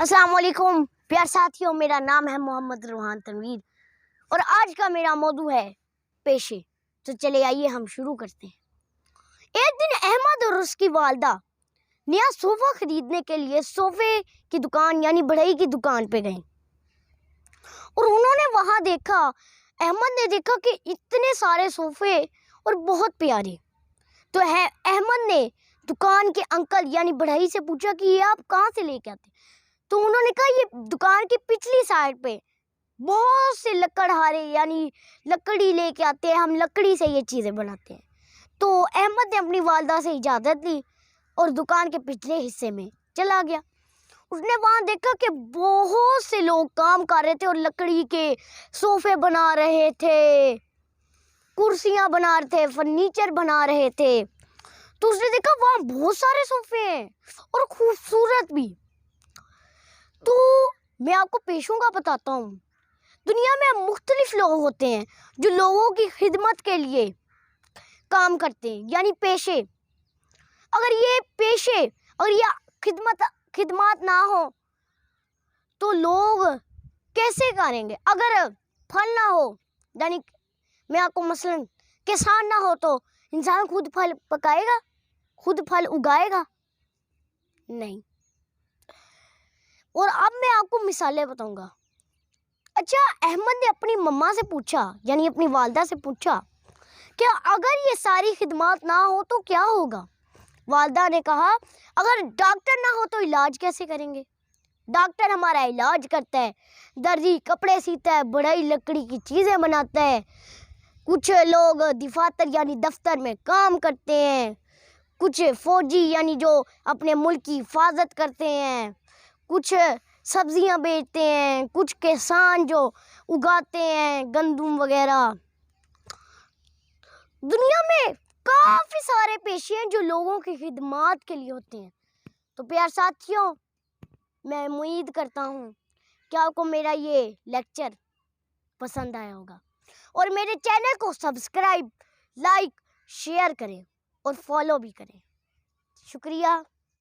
السلام علیکم پیار ساتھیوں، میرا نام ہے محمد روحان تنویر اور آج کا میرا موضوع ہے پیشے۔ تو چلے آئیے ہم شروع کرتے ہیں۔ ایک دن احمد اور اس کی والدہ نیا صوفہ خریدنے کے لیے صوفے کی دکان یعنی بڑھئی کی دکان پہ گئے اور انہوں نے وہاں دیکھا، احمد نے دیکھا کہ اتنے سارے صوفے اور بہت پیارے۔ تو احمد نے دکان کے انکل یعنی بڑھئی سے پوچھا کہ یہ آپ کہاں سے لے کے آتے؟ تو انہوں نے کہا یہ دکان کی پچھلی سائڈ پہ بہت سے لکڑہارے یعنی لکڑی لے کے آتے ہیں، ہم لکڑی سے یہ چیزیں بناتے ہیں۔ تو احمد نے اپنی والدہ سے اجازت لی اور دکان کے پچھلے حصے میں چلا گیا۔ اس نے وہاں دیکھا کہ بہت سے لوگ کام کر رہے تھے اور لکڑی کے صوفے بنا رہے تھے، کرسیاں بنا رہے تھے، فرنیچر بنا رہے تھے۔ تو اس نے دیکھا وہاں بہت سارے صوفے ہیں اور خوبصورت بھی۔ تو میں آپ کو پیشوں کا بتاتا ہوں۔ دنیا میں مختلف لوگ ہوتے ہیں جو لوگوں کی خدمت کے لیے کام کرتے ہیں یعنی پیشے۔ اگر یہ خدمات نہ ہو تو لوگ کیسے کریں گے؟ اگر پھل نہ ہو یعنی میں آپ کو مثلاً کسان نہ ہو تو انسان خود پھل پکائے گا، خود پھل اگائے گا؟ نہیں۔ اور اب میں آپ کو مثالیں بتاؤں گا۔ اچھا، احمد نے اپنی مما سے پوچھا یعنی اپنی والدہ سے پوچھا کہ اگر یہ ساری خدمات نہ ہو تو کیا ہوگا؟ والدہ نے کہا اگر ڈاکٹر نہ ہو تو علاج کیسے کریں گے؟ ڈاکٹر ہمارا علاج کرتا ہے، درزی کپڑے سیتا ہے، بڑھئی لکڑی کی چیزیں بناتا ہے، کچھ لوگ دفاتر یعنی دفتر میں کام کرتے ہیں، کچھ فوجی یعنی جو اپنے ملک کی حفاظت کرتے ہیں، کچھ سبزیاں بیچتے ہیں، کچھ کسان جو اگاتے ہیں گندم وغیرہ۔ دنیا میں کافی سارے پیشے ہیں جو لوگوں کی خدمات کے لیے ہوتے ہیں۔ تو پیار ساتھیوں، میں امید کرتا ہوں کہ آپ کو میرا یہ لیکچر پسند آیا ہوگا اور میرے چینل کو سبسکرائب، لائک، شیئر کریں اور فالو بھی کریں۔ شکریہ۔